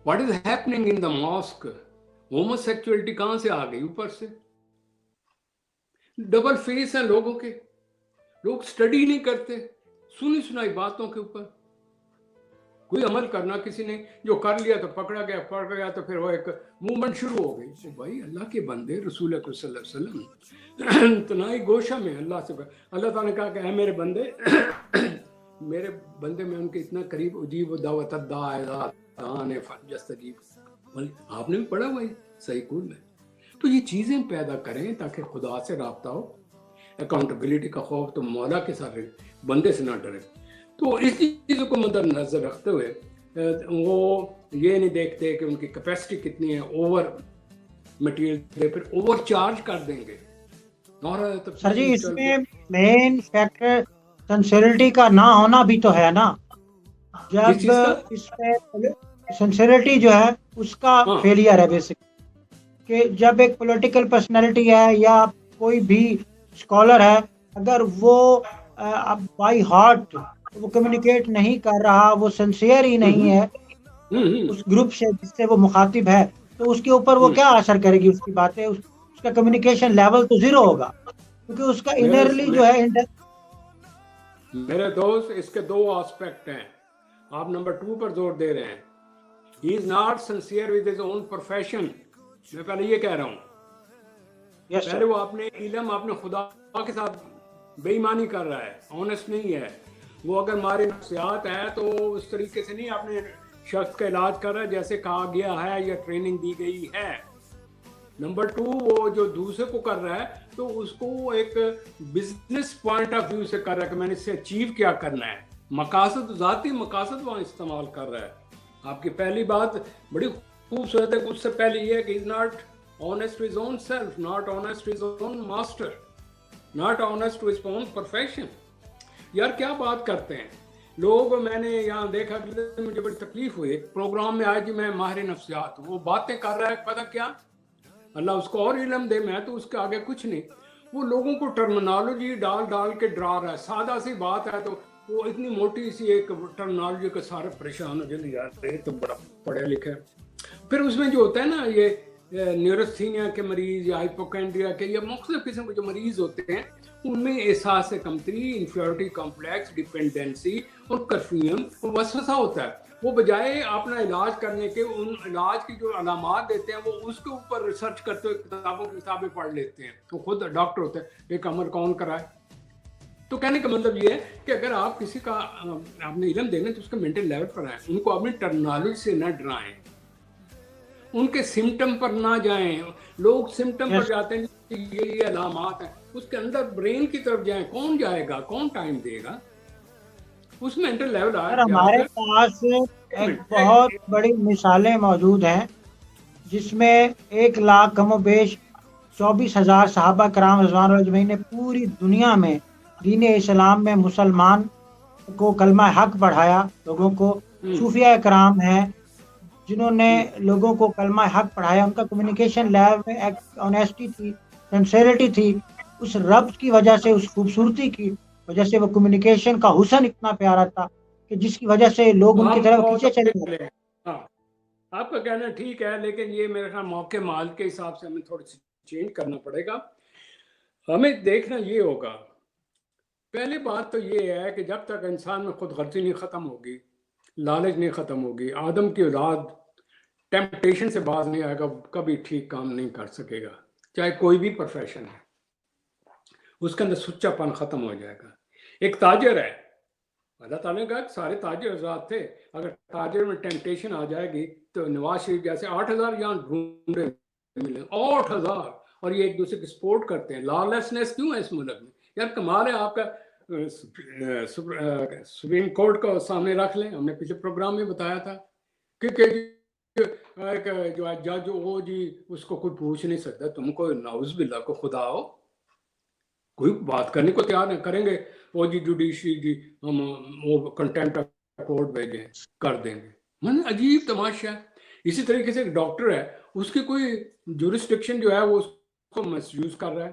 What is happening in the mosque? homosexuality کہاں سے آ گئی؟ اوپر سے. ڈبل فیس ہیں لوگوں کے، لوگ سٹڈی نہیں کرتے، سنی سنائی باتوں کے اوپر کوئی عمل کرنا کسی نے جو کر لیا تو پکڑا گیا، پڑ گیا تو پھر وہ ایک موومنٹ شروع ہو گئی. تو بھائی اللہ کے بندے، رسول اکرم صلی اللہ علیہ وسلم تنہائی گوشہ میں اللہ سے، اللہ تعالیٰ نے کہا کہ اے میرے بندے، میرے بندے میں ان کے اتنا قریب، اجیب و دعوت الداع اذا دعان فلیستجیب. آپ نے بھی پڑھا ہوا ہے صحیح قول میں. تو یہ چیزیں پیدا کریں تاکہ خدا سے رابطہ ہو، اکاؤنٹیبلٹی کا خوف تو مولا کے ساتھ رہے، بندے سے نہ ڈرے. تو اس چیزوں کو مد نظر رکھتے ہوئے وہ یہ نہیں دیکھتے کہ ان کی کیپیسٹی کتنی ہے، اوور مٹیریل دے پھر اوور چارج کر دیں گے. سر جی اس میں مین فیکٹر سنسیئرٹی کا نہ ہونا بھی تو ہے نا. جب اس میں سنسیئرٹی جو ہے اس کا فیلئر ہے بیسک، کہ جب ایک پولیٹیکل پرسنالٹی ہے یا کوئی بھی اسکالر ہے، اگر وہ بائی ہارٹ وہ کمیونیکیٹ نہیں کر رہا، وہ سنسیئر ہی نہیں ہے اس گروپ سے جس سے وہ مخاطب ہے، تو اس کے اوپر وہ کیا اثر کرے گی؟ اس کی باتیں، اس کا کمیونیکیشن لیول تو زیرو ہوگا، کیونکہ اس کا انرلی جو ہے. میرے دوست اس کے دو آسپیکٹ ہیں، آپ نمبر 2 پر زور دے رہے ہیں. He is not sincere with his own profession. میں پہلے یہ کہہ رہا ہوں، پہلے وہ اپنے علم، اپنے خدا کے ساتھ بے ایمانی کر رہا ہے، آنیسٹ نہیں ہے. وہ اگر ہمارے نفسیات ہے تو اس طریقے سے نہیں اپنے شخص کا علاج کر رہا ہے جیسے کہا گیا ہے یا ٹریننگ دی گئی ہے. نمبر 2 وہ جو دوسرے کو کر رہا ہے تو اس کو ایک بزنس پوائنٹ آف ویو سے کر رہا ہے کہ میں نے اس سے اچیو کیا کرنا ہے، مقاصد، ذاتی مقاصد وہاں استعمال کر رہا ہے. آپ کی پہلی بات بڑی خوبصورت ہے، اس سے پہلے یہ ہے کہ is not honest to his own self, not honest to his own master, not honest to his own profession. یار کیا بات کرتے ہیں لوگ. میں نے یہاں دیکھا کہ مجھے بڑی تکلیف ہوئی، ایک پروگرام میں آج جی میں ماہر نفسیات ہوں، وہ باتیں کر رہا ہے، پتہ کیا، اللہ اس کو اور علم دے، میں تو اس کے آگے کچھ نہیں. وہ لوگوں کو ٹرمنالوجی ڈال ڈال کے ڈرا رہا ہے. سادہ سی بات ہے تو وہ اتنی موٹی سی ایک ٹرمنالوجی کے سارے پریشان ہو جائیں، یار یہ تو بڑا پڑھے لکھے. پھر اس میں جو ہوتا ہے نا یہ نیورستھینیا کے مریض یا ہائپوکینڈریا کے یا مختلف قسم کے جو مریض ہوتے ہیں، ان میں احساس کمتری، انفیریٹی کمپلیکس، ڈیپینڈنسی اور کرفیم اور وسوسہ ہوتا ہے. وہ بجائے اپنا علاج کرنے کے، ان علاج کی جو علامات دیتے ہیں وہ اس کے اوپر ریسرچ کرتے ہوئے کتابوں کی کتابیں پڑھ لیتے ہیں. تو خود ڈاکٹر ہوتے ہیں، ایک عمل کون کرائے. تو کہنے کا مطلب یہ ہے کہ اگر آپ کسی کا آپ نے علم دینا تو اس کے مینٹل لیول پر آئیں، ان کو اپنی ٹرمنالوجی سے نہ ڈرائیں، ان کے سمٹم پر نہ جائیں. لوگ سمٹم پر جاتے ہیں کہ یہ علامات ہیں، اس کے اندر برین کی طرف جائیں. کون جائے گا، کون ٹائم دے گا اس مینٹل لیول. ہمارے پاس ایک بہت بڑی مثالیں موجود ہیں جس میں 1 لاکھ کم و بیش 24,000 صحابہ کرام رضوان اللہ اجمعین نے پوری دنیا میں دین اسلام میں مسلمان کو کلمہ حق پڑھایا لوگوں کو. صوفیہ کرام ہیں جنہوں نے لوگوں کو کلمہ حق پڑھایا. ان کا کمیونیکیشن لیول میں ایک آنیسٹی تھی، سنسیئرٹی تھی. اس ربط کی وجہ سے، اس خوبصورتی کی وجہ سے وہ کمیونیکیشن کا حسن اتنا پیارا تھا کہ جس کی وجہ سے لوگ ان کی طرف پیچھے چلے گئے. آپ کا کہنا ٹھیک ہے، لیکن یہ میرے خیال موقع مال کے حساب سے ہمیں تھوڑی سی چینج کرنا پڑے گا. ہمیں دیکھنا یہ ہوگا، پہلی بات تو یہ ہے کہ جب تک انسان میں خود غرضی نہیں ختم ہوگی، لالچ نہیں ختم ہوگی، آدم کی اولاد ٹیمپٹیشن سے باز نہیں آئے گا، کبھی ٹھیک کام نہیں کر سکے گا، چاہے کوئی بھی پروفیشن ہے، اس کے اندر سچا پن ختم ہو جائے گا۔ ایک تاجر ہے، اللہ تعالیٰ نے کہا کہ سارے تاجر حضرات تھے، اگر تاجر میں ٹیمپٹیشن آ جائے گی تو نواز شریف جیسے 8,000 یہاں ڈھونڈے ملے، 8,000، اور یہ ایک دوسرے کی سپورٹ کرتے ہیں۔ لا لیسنس کیوں ہے اس ملک میں؟ یار کمال ہے، آپ کا سپریم کورٹ کو سامنے رکھ لیں، ہم نے پچھلے پروگرام میں بتایا تھا کہ جو جج ہو جی اس کو کوئی پوچھ نہیں سکتا، تم کو نعوذ باللہ کو خدا ہو، کوئی بات کرنے کو تیار نہیں کریں گے، وہ جی جوڈیشری جی ہم وہ کنٹمپٹ آف کورٹ بھیجیں کر دیں گے۔ من عجیب تماشا ہے۔ اسی طریقے سے ایک ڈاکٹر ہے، اس کی کوئی جورسڈکشن جو ہے وہ اس کو مس یوز کر رہا ہے،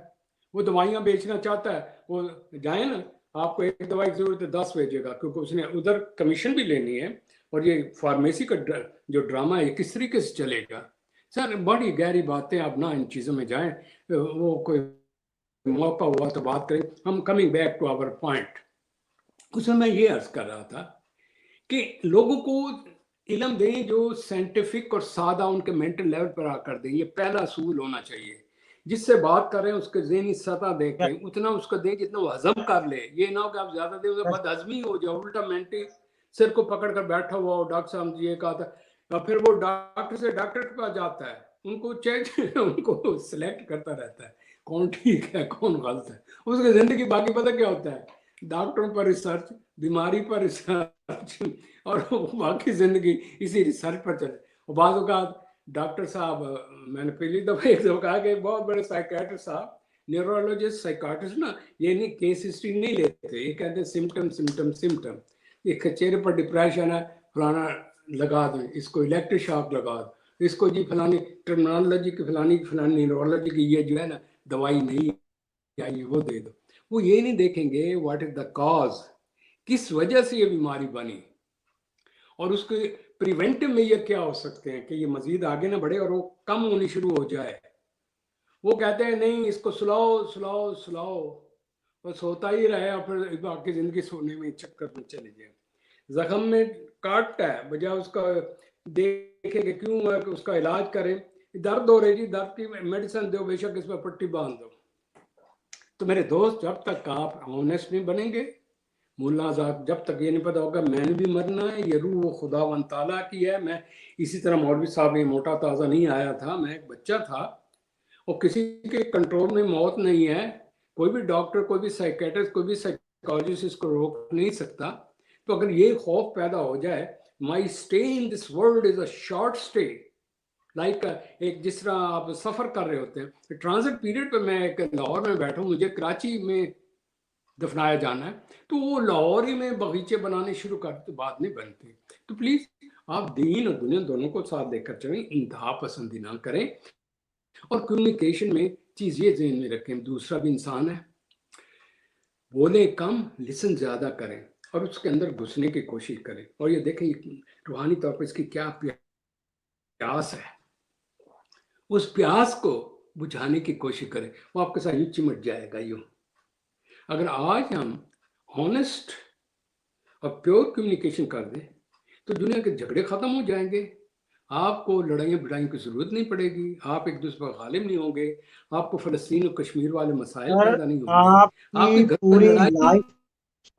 وہ دوائیاں بیچنا چاہتا ہے، وہ جائیں نا، آپ کو ایک دوائی کی ضرورت ہے 10 بھیجے گا، کیونکہ اس نے ادھر کمیشن بھی لینی ہے، اور یہ فارمیسی کا جو ڈرامہ ہے کس طریقے سے چلے گا؟ سر بڑی گہری باتیں، آپ نہ ان چیزوں میں جائیں، وہ کوئی موقع ہوا تو بات کریں۔ ہم coming back to our point, اس میں یہ عرض کر رہا تھا کہ لوگوں کو علم دیں جو سائنٹیفک اور سادہ ان کے مینٹل لیول پر آ کر دیں، یہ پہلا اصول ہونا چاہیے۔ جس سے بات کر رہے ہیں اس کے ذہنی سطح دیکھیں، اتنا اس کو دیں جتنا وہ ہضم کر لے، یہ نہ ہو کہ آپ زیادہ دیں اسے بد ہضمی ہو جائے، الٹا مینٹل سر کو پکڑ کر بیٹھا ہوا ہو، ڈاکٹر صاحب نے یہ کہا تھا، اور پھر وہ ڈاکٹر سے ڈاکٹر کے پاس جاتا ہے، ان کو سلیکٹ کرتا رہتا ہے کون ٹھیک ہے کون غلط ہے، اس کی زندگی باقی پتہ کیا ہوتا ہے، ڈاکٹروں پر ریسرچ، بیماری پر ریسرچ، اور باقی زندگی اسی ریسرچ پر چلے۔ اور بعض اوقات ڈاکٹر صاحب، میں نے پہلی دفعہ ایک دفعہ کہا کہ بہت بڑے سائیکیٹرسٹ صاحب، نیورولوجسٹ سائیکاٹرسٹ نا، یہ نہیں کیس ہسٹری نہیں لیتے، یہ کہتے ہیں سمٹم سمٹم سمٹم، یہ چہرے پر ڈپریشن ہے فلانا لگا دیں، اس کو الیکٹرک شاک لگا دیں، اس کو جی فلانی ٹرمنالوجی کی فلانی نیورولوجی کی یہ جو ہے نا دوائی نہیں آئی وہ دے دو۔ وہ یہ نہیں دیکھیں گے واٹ از دا کاز، کس وجہ سے یہ بیماری بنی، اور اس کے پریونٹو میجر کیا ہو سکتے ہیں کہ یہ مزید آگے نہ بڑھے اور وہ کم ہونی شروع ہو جائے۔ وہ کہتے ہیں نہیں اس کو سلاؤ سلاؤ سلاؤ، وہ سوتا ہی رہے اور پھر باقی زندگی سونے میں چکر میں چلے جائے۔ زخم میں کاٹتا ہے، بجائے اس کا دیکھے کہ کیوں ہے کہ اس کا علاج کریں، درد ہو رہی جی درد کی میڈیسن دو، بے شک اس پہ پٹی باندھ دو۔ تو میرے دوست جب تک آپ آنیسٹ نہیں بنیں گے، مولا صاحب جب تک یہ نہیں پتا ہوگا میں نے بھی مرنا ہے، یہ روح وہ خدا و تعالیٰ کی ہے، میں اسی طرح مولوی صاحب یہ موٹا تازہ نہیں آیا تھا، میں ایک بچہ تھا، اور کسی کے کنٹرول میں موت نہیں ہے، کوئی بھی ڈاکٹر کوئی بھی سائیکیٹرسٹ کوئی بھی سائیکالوجسٹ اس کو روک نہیں سکتا۔ تو اگر یہ خوف پیدا ہو جائے، my stay in this world is a short stay, like ایک جس طرح آپ سفر کر رہے ہوتے ہیں، ٹرانزٹ پیریڈ پہ میں ایک لاہور میں بیٹھا ہوں، مجھے کراچی میں دفنایا جانا ہے، تو وہ لاہور ہی میں باغیچے بنانے شروع کر تو بات نہیں بنتی۔ تو پلیز آپ دین اور دنیا دونوں کو ساتھ لے کر چلیں، انتہا پسندی نہ کریں، اور کمیونیکیشن میں چیز یہ ذہن میں رکھیں دوسرا بھی انسان ہے، بولیں کم لسن زیادہ کریں، اور اس کے اندر گھسنے کی کوشش کریں، اور یہ دیکھیں روحانی طور پر اس کی کیا پیاس ہے، اس پیاس کو بجھانے کی کوشش کریں، وہ آپ کے ساتھ یوں چمٹ جائے گا یوں۔ اگر آج ہم ہونسٹ اور پیور کمیونیکیشن کر دیں تو دنیا کے جھگڑے ختم ہو جائیں گے، آپ کو لڑائیاں بڑھائیوں کی ضرورت نہیں پڑے گی، آپ ایک دوسرے پر غالب نہیں ہوں گے، آپ کو فلسطین اور کشمیر والے مسائل سر پیدا نہیں ہوں گے، آپ آپ کی کے گھر میں پوری لڑائی۔ لائف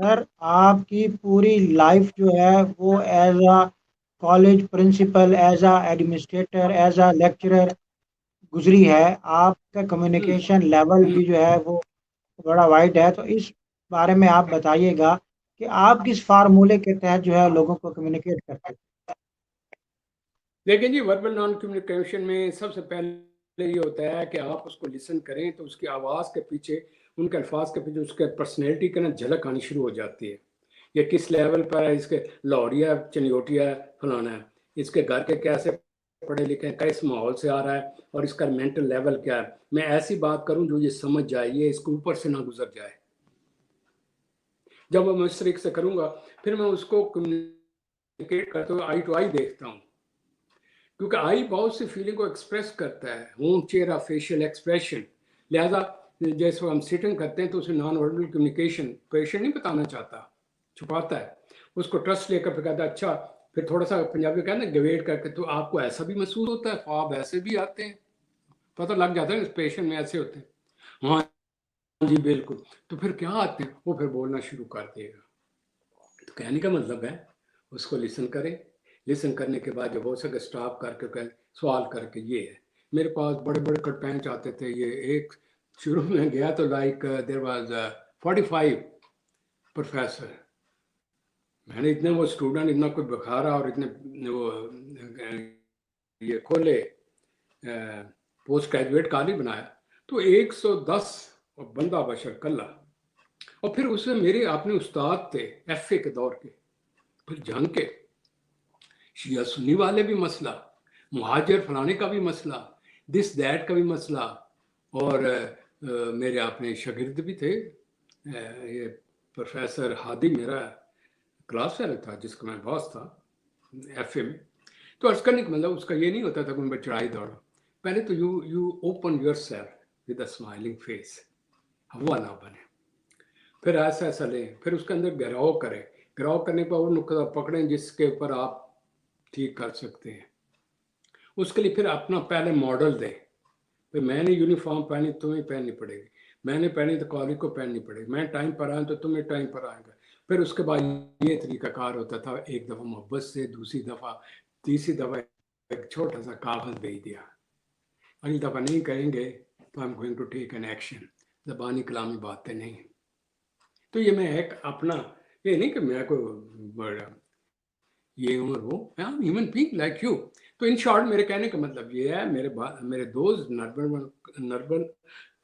سر آپ کی پوری لائف جو ہے وہ as a college principal, as a administrator, as a lecturer گزری ہے، آپ کا کمیونیکیشن لیول بھی جو ہے وہ بڑا وائڈ ہے، تو اس بارے میں آپ بتائیے گا کہ آپ کس فارمولے کے تحت جو ہے لوگوں کو کمیونیکیٹ کرتے ہیں؟ لیکن جی وربل نان کمیونیکیشن میں سب سے پہلے یہ ہوتا ہے کہ آپ اس کو لسن کریں تو اس کی آواز کے پیچھے، ان کے الفاظ کے پیچھے اس کے پرسنالٹی کا نا جھلک آنی شروع ہو جاتی ہے، یہ کس لیول پر ہے، اس کے لاہوریا چنیوٹیا فلانا ہے، اس کے گھر کے کیسے پڑھے لکھے ہیں، کس ماحول سے آ رہا ہے، اور اس کا مینٹل لیول کیا ہے، میں ایسی بات کروں جو یہ سمجھ جائے، یہ اس کو اوپر سے نہ گزر جائے۔ جب میں اس طریقے سے کروں گا پھر میں اس کو کمیونیکیٹ کرتے ہوئے آئی ٹو آئی دیکھتا ہوں، کیونکہ آئی بہت سی فیلنگ کو ایکسپریس کرتا ہے، ہون چہرہ فیشل ایکسپریشن، لہذا جیسے ہم سیٹنگ کرتے ہیں تو اسے نان وربل کمیونیکیشن پیشنٹ نہیں بتانا چاہتا، چھپاتا ہے، اس کو ٹرسٹ لے کر پھر کہتا ہے اچھا پھر تھوڑا سا پنجابی کہنا گویٹ کر کے تو آپ کو ایسا بھی محسوس ہوتا ہے، خواب ایسے بھی آتے ہیں، پتہ لگ جاتا ہے اس پیشنٹ میں ایسے ہوتے ہیں، ہاں جی بالکل، تو پھر کیا آتے ہیں، وہ پھر بولنا شروع کر دے گا. تو کہنے کا مطلب ہے اس کو لسن کریں، لسن کرنے کے بعد جب ہو سکے سٹاپ کر کے سوال کر کے. یہ ہے میرے پاس بڑے بڑے کٹ پینچ آتے تھے. یہ ایک شروع میں گیا تو لائک دیر واز 45 پروفیسر. میں نے اتنے وہ اسٹوڈنٹ اتنا کچھ بخارا اور اتنے وہ یہ کھولے پوسٹ گریجویٹ کالج بنایا تو 110 بندہ بشر کلّا. اور پھر اس میں میرے اپنے استاد تھے ایف اے کے دور کے، پھر جنگ کے، شیعہ سنی والے بھی مسئلہ، مہاجر فلانے کا بھی مسئلہ، دس دیٹ کا بھی مسئلہ. اور میرے اپنے شاگرد بھی تھے. یہ پروفیسر ہادی میرا کلاس فیلو تھا جس کا میں باس تھا ایف اے میں. تو عرض کرنے کا مطلب اس کا یہ نہیں ہوتا تھا کہ ان پہ چڑھائی دوڑا. پہلے تو you open yourself with a smiling face, ہوا نہ بنے، پھر ایسا ایسا لیں، پھر اس کے اندر گہراؤ کریں. گہراؤ کرنے پر وہ نقطہ پکڑیں جس کے اوپر آپ ٹھیک کر سکتے ہیں. اس کے لیے پھر اپنا پہلے ماڈل دیں. پھر میں نے یونیفارم پہنی تمہیں پہننی پڑے گی، میں نے پہنی تو کالج کو پہننی پڑے گی، میں ٹائم پر آیا تو تمہیں ٹائم پر آئے گا. پھر اس کے بعد یہ طریقہ کار ہوتا تھا، ایک دفعہ محبت سے، دوسری دفعہ، تیسری دفعہ ایک چھوٹا سا کاغذ بھیج دیا، اگلی دفعہ نہیں کہیں گے تو I'm going to take an action. زبانی کلامی باتیں نہیں. تو یہ میں ایک اپنا یہ نہیں کہ میں کوئی یہ عمر وہ ہیومن بینگ لائک یو. تو ان شارٹ میرے کہنے کا مطلب یہ ہے میرے دوست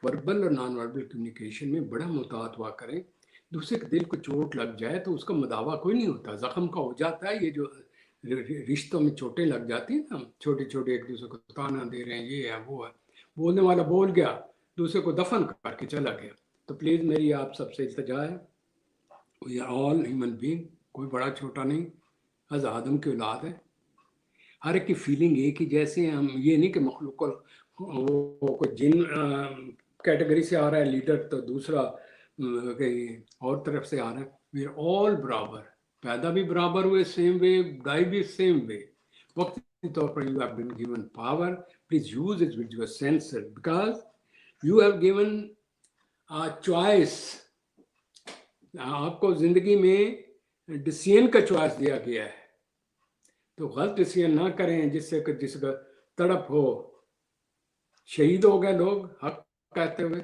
وربل اور نان وربل کمیونیکیشن میں بڑا محتاط ہوا کریں. دوسرے کے دل کو چوٹ لگ جائے تو اس کا مداوع کوئی نہیں ہوتا، زخم کا ہو جاتا ہے. یہ جو رشتوں میں چوٹیں لگ جاتی ہیں نا، چھوٹے چھوٹے ایک دوسرے کو تانا دے رہے ہیں، یہ ہے وہ ہے، بولنے والا بول گیا دوسرے کو دفن کر کے چلا گیا. تو پلیز میری آپ سب سے التجا ہے، we are all human being, کوئی بڑا چھوٹا نہیں، از آدم کی اولاد ہے. ہر ایک کی فیلنگ ایک ہی جیسے ہیں. ہم یہ نہیں کہ مخلوق وہ کوئی جن کیٹیگری سے آ رہا ہے لیڈر تو دوسرا کہیں اور طرف سے آ رہا ہے. وی آر آل برابر، پیدا بھی برابر ہوئے، سیم وے، ڈائی بھی سیم وے. وقتی طور پر you have been given power, please use it with your censor, because you have given choice. آپ کو زندگی میں ڈسیزن کا چوائس دیا گیا ہے، تو غلط ڈسیزن نہ کریں جس کا تڑپ ہو. شہید ہو گئے لوگ حق کہتے ہوئے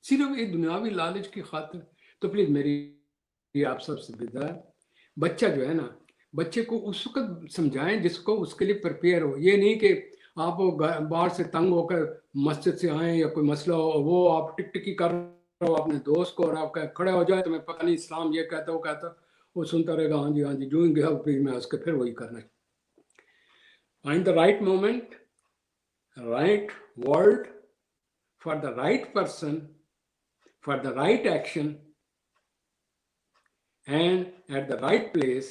صرف ایک دنیاوی لالچ کی خاطر. تو پلیز میری آپ سب سے بدا ہے، بچہ جو ہے نا، بچے کو اس وقت سمجھائیں جس کو اس کے لیے پریپیئر ہو. یہ نہیں کہ آپ باہر سے تنگ ہو کر مسجد سے آئیں یا کوئی مسئلہ ہو، وہ آپ ٹک ٹکی کر رہے ہو اپنے دوست کو اور آپ کھڑے ہو جائے تو میں پتہ نہیں اسلام یہ کہتا وہ کہتا، وہ سنتا رہے گا ہاں جی ہاں جی، جو گیا پھر میں اس کے پھر وہی کرنا. Find the right moment, right word, for the right person, for the right action, and at the right place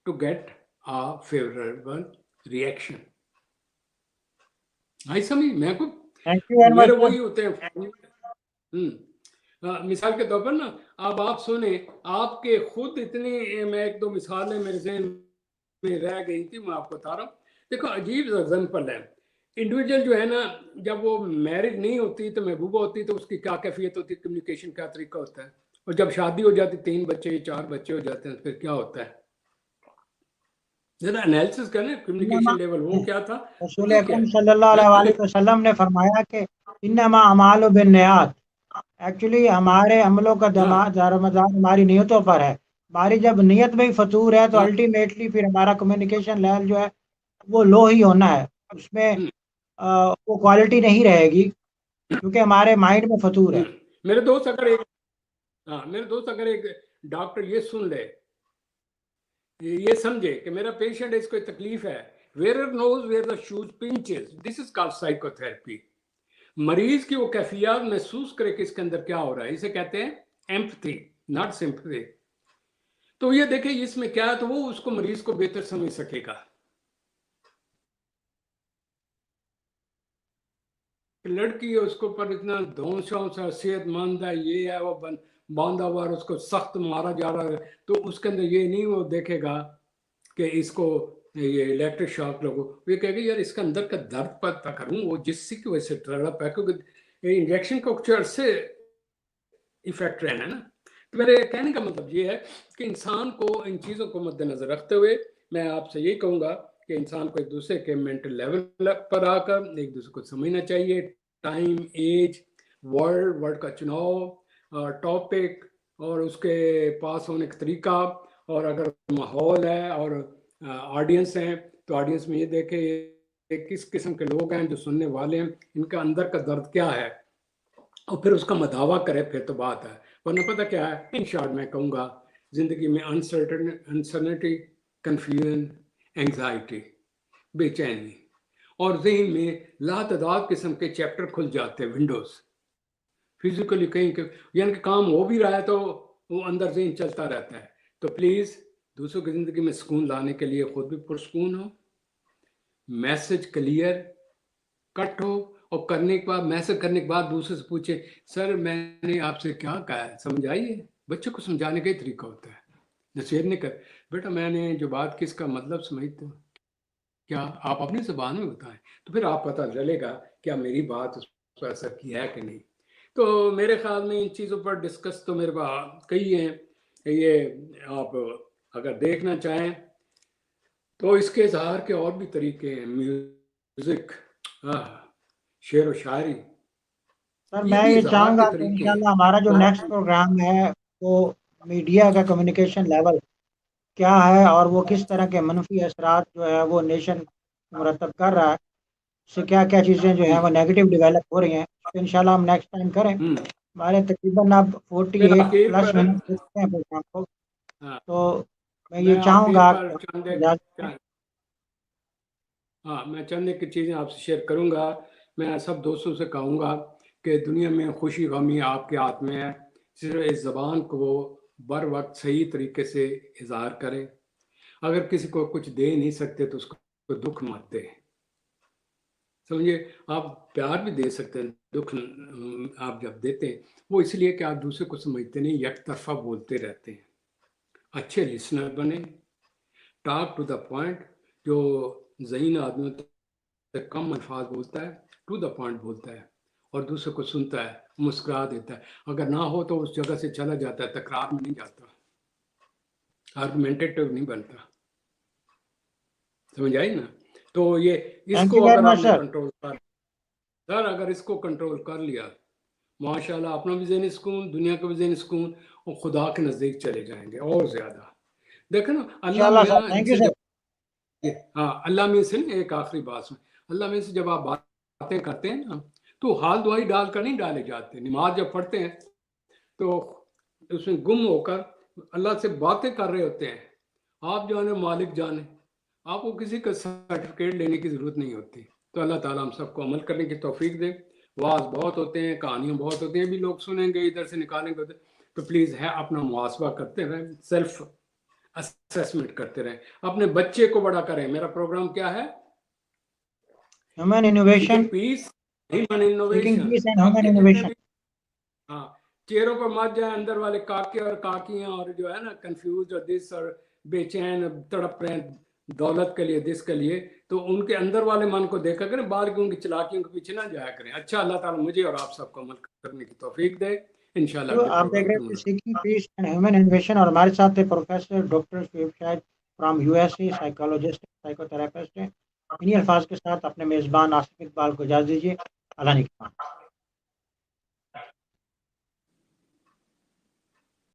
to get a favorable reaction. آئی سمجھ میں کو میرے وہی ہوتے ہیں. مثال کے طور پر نا اب آپ سنیں، آپ کے خود اتنی، میں ایک دو مثالیں میرے ذہن میں رہ گئی تھی، میں آپ کو بتا رہا ہوں. دیکھو عجیب ایگزامپل ہے. انڈیویجول جو ہے نا، جب وہ میرج نہیں ہوتی تو محبوبہ ہوتی تو اس کی کیا کیفیت ہوتی، کمیونیکیشن کیا طریقہ ہوتا ہے. اور جب شادی ہو جاتی، 3 بچے 4 بچے ہو جاتے ہیں، پھر کیا ہوتا ہے. ذرا انالیسس کریں کمیونیکیشن لیول وہ کیا تھا. رسول اکرم صلی اللہ علیہ وسلم نے فرمایا کہ انما اعمال بالنیات، ایکچولی ہمارے عملوں کا دار و مدار ہماری نیتوں پر ہے. ہماری جب نیت میں ہی فطور ہے تو الٹیمیٹلی پھر ہمارا کمیونیکیشن لیول جو ہے وہ لو ہی ہونا ہے، اس میں وہ کوالٹی نہیں رہے گی کیونکہ ہمارے مائنڈ میں فطور ہے. میرے دوست اگر ایک ڈاکٹر یہ سن لے، یہ سمجھے کہ میرا پیشنٹ اس کو تکلیف ہے، wearer knows where the shoes pinches. This is called psychotherapy. مریض کی وہ کیفیات محسوس کرے کہ اس کے اندر کیا ہو رہا ہے، اسے کہتے ہیں empathy, not sympathy. تو یہ دیکھیں اس میں کیا ہے، تو وہ اس کو مریض کو بہتر سمجھ سکے گا. لڑکی ہے، اس کو پر اتنا دھونسا صحت مند ہے، یہ ہے وہ باندھا ہوا اور اس کو سخت مارا جا رہا ہے، تو اس کے اندر یہ نہیں وہ دیکھے گا کہ اس کو یہ الیکٹرک شاک لوگوں یہ کہہ گے یار اس کا اندر کا درد پتہ کروں وہ جس کی وجہ سے ڈیولپ ہے کیونکہ انجیکشن کا کچھ عرصے ایفیکٹ رہنا ہے نا. تو میرے کہنے کا مطلب یہ ہے کہ انسان کو ان چیزوں کو مد نظر رکھتے ہوئے میں آپ سے یہی کہوں گا کہ انسان کو ایک دوسرے کے مینٹل لیول پر آ کر ایک دوسرے کو سمجھنا چاہیے. ٹائم، ایج، ورڈ کا چناؤ، ٹاپک اور اس کے پاس ہونے کا طریقہ، اور اگر ماحول ہے اور آڈینس ہیں تو آڈینس میں یہ دیکھے کس قسم کے لوگ ہیں جو سننے والے ہیں، ان کا اندر کا درد کیا ہے اور پھر اس کا مداوع کرے، پھر تو بات ہے. ورنہ پتہ کیا ہے، ان شارٹ میں کہوں گا زندگی میں انسرٹنٹی، کنفیوژن، اینگزائٹی، بے چینی اور ذہن میں لاتعداد قسم کے چیپٹر کھل جاتے ہیں، ونڈوز فزیکلی کہیں کہ یعنی کہ کام ہو بھی رہا ہے تو وہ اندر ذہن چلتا رہتا ہے. تو پلیز دوسروں کی زندگی میں سکون لانے کے لیے خود بھی پرسکون ہو، میسج کلیئر کٹ ہو، اور کرنے کے بعد میسج کرنے کے بعد دوسرے سے پوچھے سر میں نے آپ سے کیا کہا ہے، سمجھ آئیے. بچوں کو سمجھانے کا ہی طریقہ ہوتا ہے، نصیحت نہیں کر بیٹا میں نے جو بات کی اس کا مطلب سمجھتے ہو کیا، آپ اپنی زبان میں بتائیں تو پھر آپ پتہ چلے گا کیا میری بات اس پر اثر کیا ہے کہ نہیں. تو میرے خیال میں ان چیزوں پر ڈسکس تو میرے پاس کئی ہیں. یہ آپ اگر دیکھنا چاہیں تو اس کے اظہار کے اور بھی طریقے ہیں، میوزک، شعر و شاعری، سر یہ میں بھی یہ اظہار چاہوں کے گا کہ طریقے ہیں. انشاءاللہ ہمارا جو تو نیکسٹ پروگرام ہے وہ میڈیا کا کمیونیکیشن لیول کیا ہے اور وہ کس طرح کے منفی اثرات جو ہے وہ نیشن مرتب کر رہا ہے، اس سے کیا کیا چیزیں جو ہیں وہ نیگیٹو ڈیولپ ہو رہی ہیں، تو انشاءاللہ ہم نیکسٹ ٹائم کریں. ہمارے تقریباً اب 48 آخر پلس پر منٹ دیکھتے ہیں پروگرام کو، تو میں میں یہ چاہوں آخر گا پر کہ میں چند ایک چیزیں آپ سے شیئر کروں گا. میں سب دوستوں سے کہوں گا کہ دنیا میں خوشی غمی آپ کے ہاتھ میں ہے، صرف اس زبان کو بر وقت صحیح طریقے سے اظہار کریں. اگر کسی کو کچھ دے نہیں سکتے تو اس کو دکھ مت دے، سمجھے. آپ پیار بھی دے سکتے ہیں، دکھ آپ جب دیتے ہیں وہ اس لیے کہ آپ دوسرے کو سمجھتے نہیں، یک طرفہ بولتے رہتے ہیں. اچھے لسنر بنے، ٹاک ٹو دا پوائنٹ. جو ذہین آدمی سے کم الفاظ بولتا ہے، ٹو دا پوائنٹ بولتا ہے اور دوسرے کو سنتا ہے، مسکرا دیتا ہے. اگر نہ ہو تو اس جگہ سے چلا جاتا ہے، تکرار میں نہیں جاتا، آرگومنٹیٹو نہیں بنتا. سمجھ آئی نا. تو یہ اس تھینک یو کو ویری اگر مچ آپ نے سر. کنٹرول کر سر اگر اس کو کنٹرول کر لیا، ماشاءاللہ اپنا بھی ذہنی سکون، دنیا کا بھی ذہنی سکون، اور خدا کے نزدیک چلے جائیں گے اور زیادہ. دیکھیں نا اللہ انشاءاللہ میاں سر، ان تھینک یو سے سر. جب اللہ میاں سے ایک آخری بات سن، اللہ میاں سے جب آپ باتیں کرتے ہیں نا تو حال دعائی ڈال کر نہیں ڈالے جاتے. نماز جب پڑھتے ہیں تو اس میں گم ہو کر اللہ سے باتیں کر رہے ہوتے ہیں. آپ جانے مالک جانے، آپ کو کسی کا سرٹیفکیٹ لینے کی ضرورت نہیں ہوتی. تو اللہ تعالیٰ ہم سب کو عمل کرنے کی توفیق دے. واز بہت ہوتے ہیں، کہانیاں بہت ہوتی ہیں، بھی لوگ سنیں گے ادھر سے نکالیں گے، تو پلیز ہے اپنا محاسبہ کرتے رہیں، سیلف اسیسمنٹ کرتے رہیں، اپنے بچے کو بڑا کریں. میرا پروگرام کیا ہے؟ Human innovation, seeking peace, human seeking innovation. Peace and آپ ہیومن کے جتنے انوویشن. بھی چہروں پر مت جائیں اندر والے کاکے اور کاکیاں اور جو ہے نا کنفیوز اور دس اور بے چین تڑپ رہے ہیں دولت کے لیے، دس کے لیے، تو ان کے اندر والے من کو دیکھا کریں، باہر کی ان کی چلاکیوں کے پیچھے نہ جایا کریں. اچھا اللہ تعالیٰ مجھے اور آپ سب کو عمل کرنے کی توفیق دے. انشاءاللہ جو اگلے آپ دیکھ پروگرام رہے پہ تھے ملاقات. Seeking piece and human innovation, اور ہمارے ساتھ تھے professor doctor Shoaib Shahid from USA، psychologist, psycho therapist ہیں. انہی الفاظ کے ساتھ اپنے میزبان آصف اقبال کو اجازت دیجیے. اللہ نگہبان.